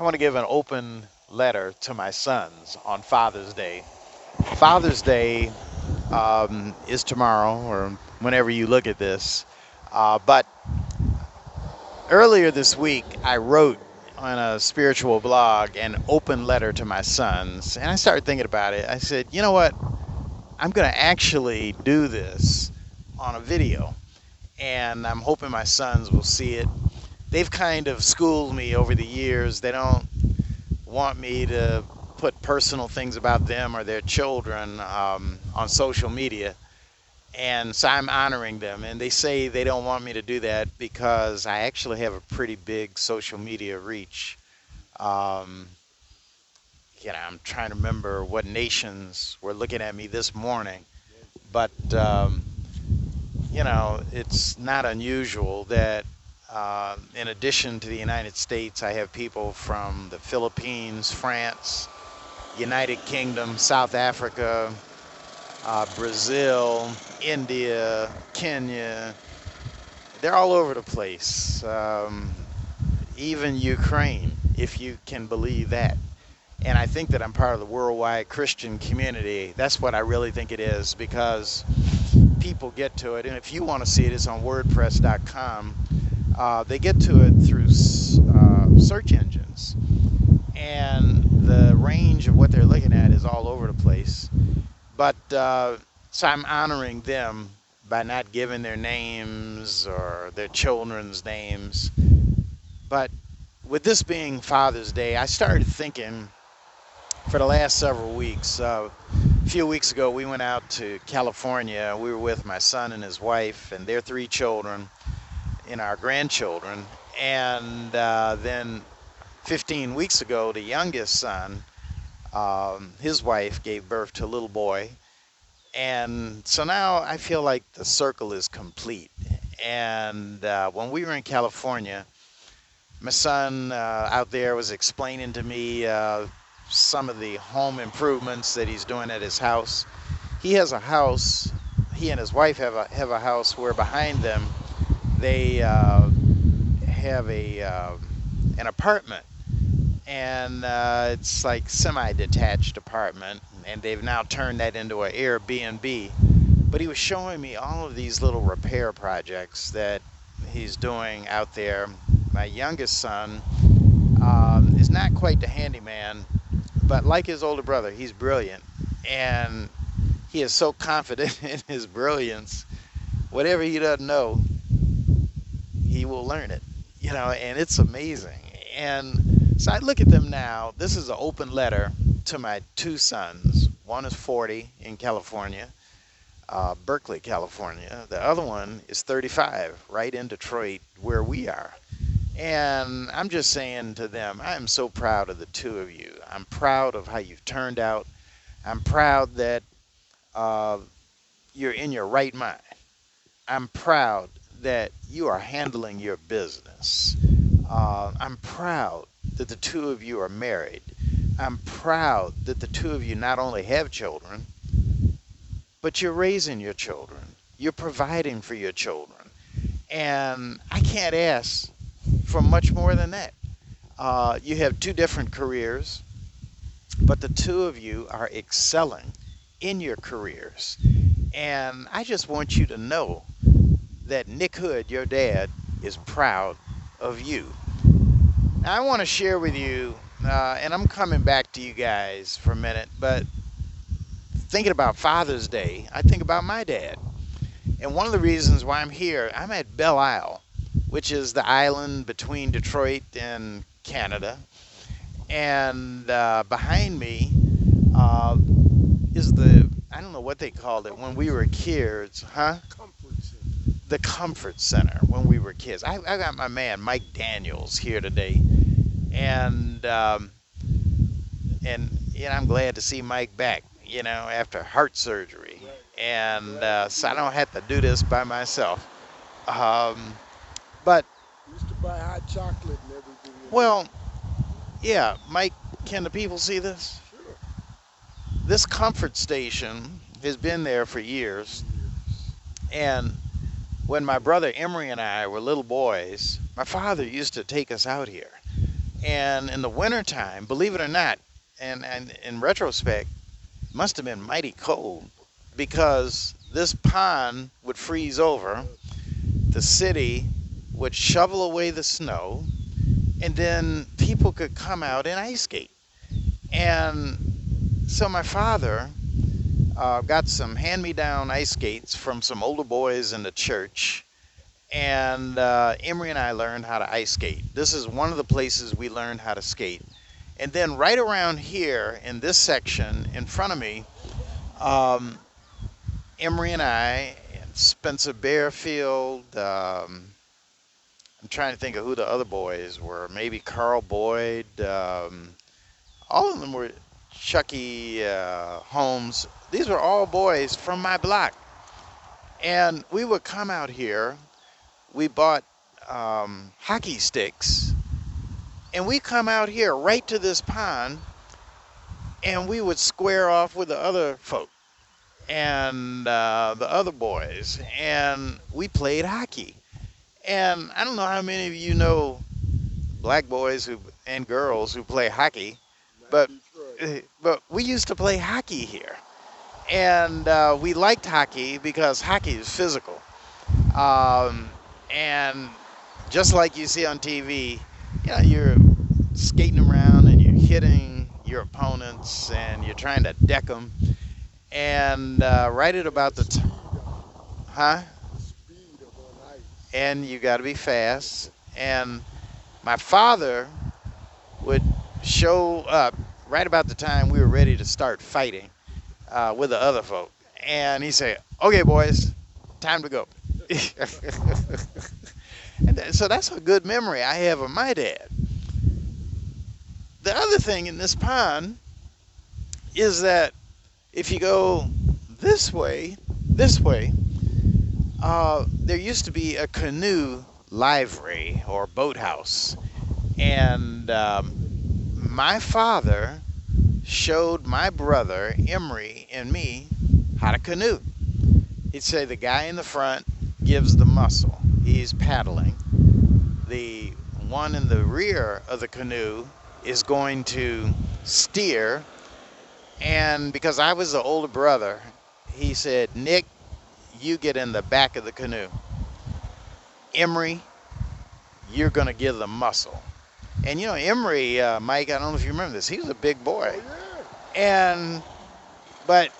I want to give an open letter to my sons on Father's Day. Father's Day is tomorrow or whenever you look at this. But earlier this week, I wrote on a spiritual blog an open letter to my sons. And I started thinking about it. I said, you know what? I'm going to actually do this on a video. And I'm hoping my sons will see it. They've kind of schooled me over the years. They don't want me to put personal things about them or their children on social media. And so I'm honoring them. And they say they don't want me to do that because I actually have a pretty big social media reach. Um, I'm trying to remember what nations were looking at me this morning. But, it's not unusual that in addition to the United States, I have people from the Philippines, France, United Kingdom, South Africa, Brazil, India, Kenya. They're all over the place. Even Ukraine, if you can believe that. And I think that I'm part of the worldwide Christian community. That's what I really think it is, because people get to it. And if you want to see it, it's on WordPress.com. They get to it through search engines. And the range of what they're looking at is all over the place. But so I'm honoring them by not giving their names or their children's names. But with this being Father's Day, I started thinking for the last several weeks. A few weeks ago, we went out to California. We were with my son and his wife and their 3 children and our grandchildren. And then 15 weeks ago, the youngest son, his wife gave birth to a little boy. And so now I feel like the circle is complete. And when we were in California, my son out there was explaining to me some of the home improvements that he's doing at his house. He has a house, he and his wife have a house where behind them they have an apartment. And it's like semi-detached apartment, and they've now turned that into an Airbnb. But he was showing me all of these little repair projects that he's doing out there. My youngest son is not quite the handyman, but like his older brother, he's brilliant. And he is so confident in his brilliance, whatever he doesn't know, he will learn it, and it's amazing. And so I look at them now. This is an open letter to my 2 sons. One is 40 in California, Berkeley, California. The other one is 35, right in Detroit, where we are. And I'm just saying to them, I am so proud of the 2 of you. I'm proud of how you've turned out. I'm proud that you're in your right mind. I'm proud that you are handling your business. I'm proud that the 2 of you are married. I'm proud that the 2 of you not only have children, but you're raising your children. You're providing for your children. And I can't ask for much more than that. You have 2 different careers, but the 2 of you are excelling in your careers. And I just want you to know that Nick Hood, your dad, is proud of you. Now, I want to share with you, and I'm coming back to you guys for a minute, but thinking about Father's Day, I think about my dad. And one of the reasons why I'm here, I'm at Belle Isle, which is the island between Detroit and Canada. And behind me is I don't know what they called it when we were kids, huh? Comfort Center. The Comfort Center when we were kids. I got my man Mike Daniels here today. And I'm glad to see Mike back, after heart surgery. Right. And so I don't have to do this by myself. But, Used to buy hot chocolate and everything. well, yeah, Mike, can the people see this? Sure. This comfort station has been there for years. And when my brother Emery and I were little boys, my father used to take us out here. And in the wintertime, believe it or not, and in retrospect, it must have been mighty cold because this pond would freeze over, Yep. the city would shovel away the snow, and then people could come out and ice skate. And so my father got some hand me down ice skates from some older boys in the church. And Emery and I learned how to ice skate. This is one of the places we learned how to skate. And then right around here in this section in front of me, um, Emery and I, and Spencer Bearfield, I'm trying to think of who the other boys were. Maybe Carl Boyd. All of them were Chucky Holmes. These were all boys from my block. And we would come out here. We bought hockey sticks. And we come out here right to this pond. And we would square off with the other folk and the other boys. And we played hockey. And I don't know how many of you know black boys who and girls who play hockey, Not but Detroit. but we used to play hockey here, and we liked hockey because hockey is physical, and just like you see on TV, you know, you're skating around and you're hitting your opponents and you're trying to deck them, and right at And about the the speed of it. huh, The speed of on ice. and you got to be fast, and my father would show up right about the time we were ready to start fighting with the other folk. And he said, "Okay, boys, time to go." So that's a good memory I have of my dad. The other thing in this pond is that if you go this way, there used to be a canoe livery or boathouse. And my father showed my brother Emery and me how to canoe. He'd say the guy in the front gives the muscle. He's paddling. The one in the rear of the canoe is going to steer. And because I was the older brother, he said, "Nick, you get in the back of the canoe. Emery, you're going to give the muscle." And you know, Emery, Mike, I don't know if you remember this, he was a big boy. Oh yeah. And, but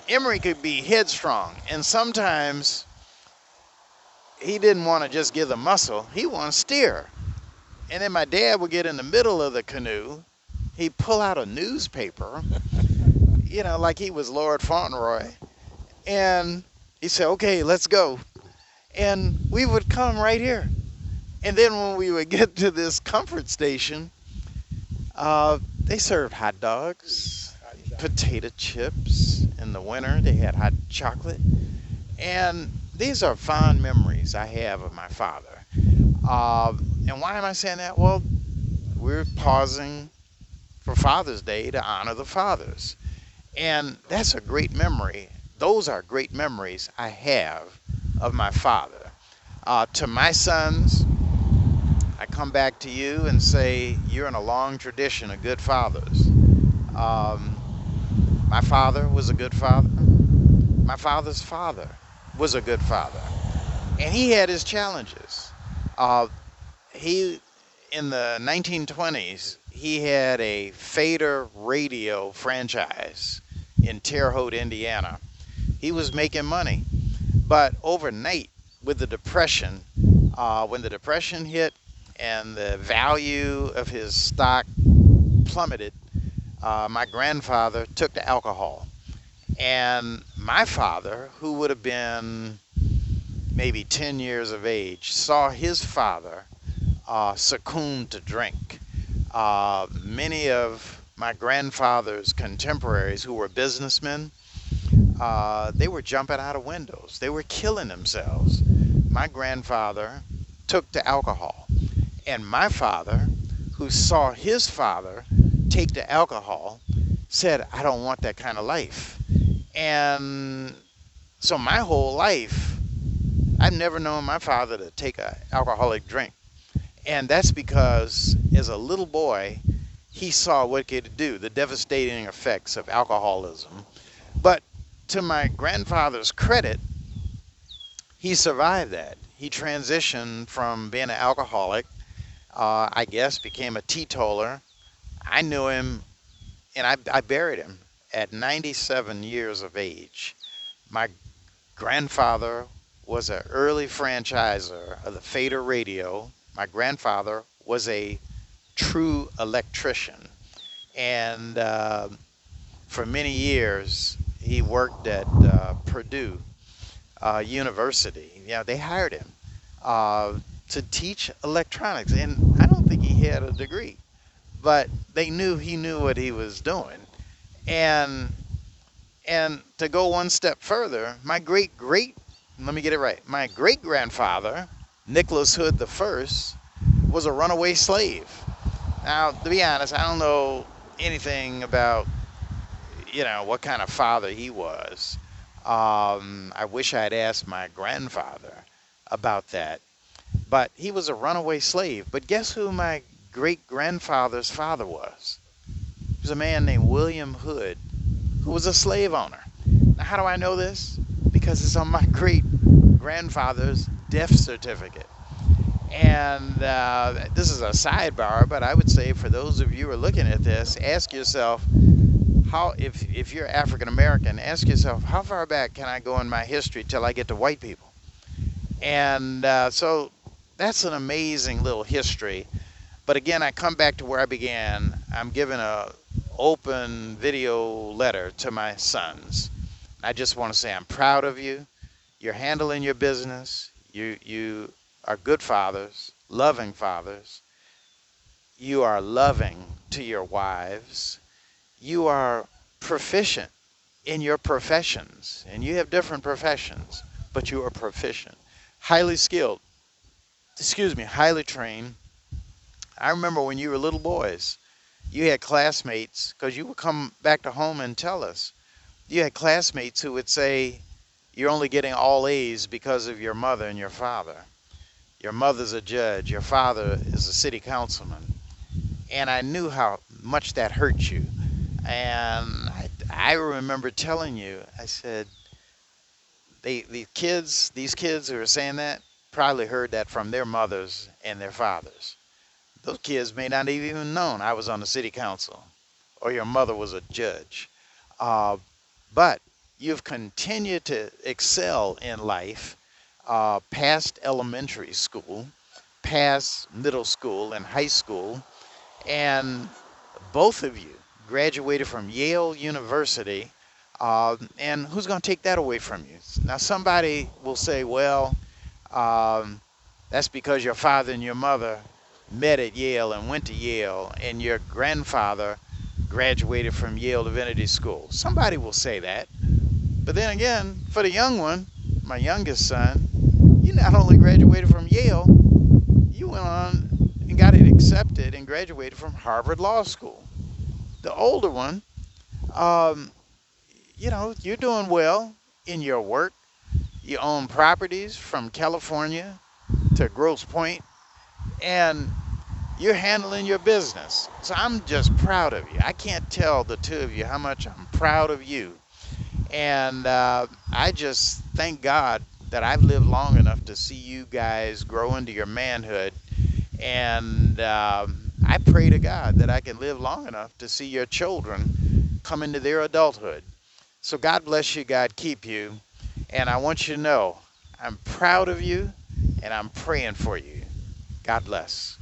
Emery could be headstrong. And sometimes he didn't want to just give the muscle, he wanted to steer. And then my dad would get in the middle of the canoe. He'd pull out a newspaper, you know, like he was Lord Fauntleroy. And he said, "Okay, let's go." And we would come right here. And then when we would get to this comfort station, they served hot dogs, Hot chocolate. potato chips. In the winter, they had hot chocolate. And these are fond memories I have of my father. And why am I saying that? Well, we're pausing for Father's Day to honor the fathers. And that's a great memory. Those are great memories I have of my father. To my sons, I come back to you and say, you're in a long tradition of good fathers. Um, my father was a good father. My father's father was a good father. And he had his challenges. Uh, he, in the 1920s, he had a Fader radio franchise in Terre Haute, Indiana. He was making money. But overnight, with the Depression, when the Depression hit and the value of his stock plummeted, my grandfather took to alcohol. And my father, who would have been maybe 10 years of age, saw his father succumb to drink. Many of my grandfather's contemporaries who were businessmen, they were jumping out of windows. They were killing themselves. My grandfather took to alcohol. And my father, who saw his father take to alcohol, said, "I don't want that kind of life." And so my whole life, I've never known my father to take an alcoholic drink. And that's because as a little boy, he saw what it could do, the devastating effects of alcoholism. But to my grandfather's credit, he survived that. He transitioned from being an alcoholic, I guess, became a teetotaler. I knew him and I buried him at 97 years of age. My grandfather was an early franchiser of the Fader radio. My grandfather was a true electrician. And for many years, he worked at Purdue University. They hired him to teach electronics. And I don't think he had a degree, but they knew he knew what he was doing. And to go one step further, my let me get it right, my great grandfather, Nicholas Hood the First, was a runaway slave. Now, to be honest, I don't know anything about, what kind of father he was. I wish I had asked my grandfather about that. But he was a runaway slave. But guess who my great grandfather's father was? He was a man named William Hood, who was a slave owner. Now, how do I know this? Because it's on my great grandfather's death certificate. And this is a sidebar, but I would say for those of you who are looking at this, ask yourself, if you're African American, ask yourself, how far back can I go in my history till I get to white people? And so that's an amazing little history. But again, I come back to where I began. I'm giving a open video letter to my sons. I just want to say I'm proud of you. You're handling your business. You are good fathers, loving fathers. You are loving to your wives. You are proficient in your professions, and you have different professions, but you are proficient, highly skilled, highly trained. I remember when you were little boys, you had classmates, because you would come back to home and tell us, you had classmates who would say, you're only getting all A's because of your mother and your father. Your mother's a judge, your father is a city councilman. And I knew how much that hurt you. And I remember telling you, I said, these kids who are saying that probably heard that from their mothers and their fathers. Those kids may not have even known I was on the city council or your mother was a judge. Uh, but you've continued to excel in life past elementary school, past middle school and high school, and both of you graduated from Yale University. And who's going to take that away from you? Now, somebody will say, well, um, that's because your father and your mother met at Yale and went to Yale, and your grandfather graduated from Yale Divinity School. Somebody will say that. But then again, for the young one, my youngest son, you not only graduated from Yale, you went on and got it accepted and graduated from Harvard Law School. The older one, um, you're doing well in your work. You own properties from California to Grosse Pointe, and you're handling your business. So I'm just proud of you. I can't tell the two of you how much I'm proud of you. And I just thank God that I've lived long enough to see you guys grow into your manhood. And I pray to God that I can live long enough to see your children come into their adulthood. So God bless you, God keep you. And I want you to know I'm proud of you and I'm praying for you. God bless.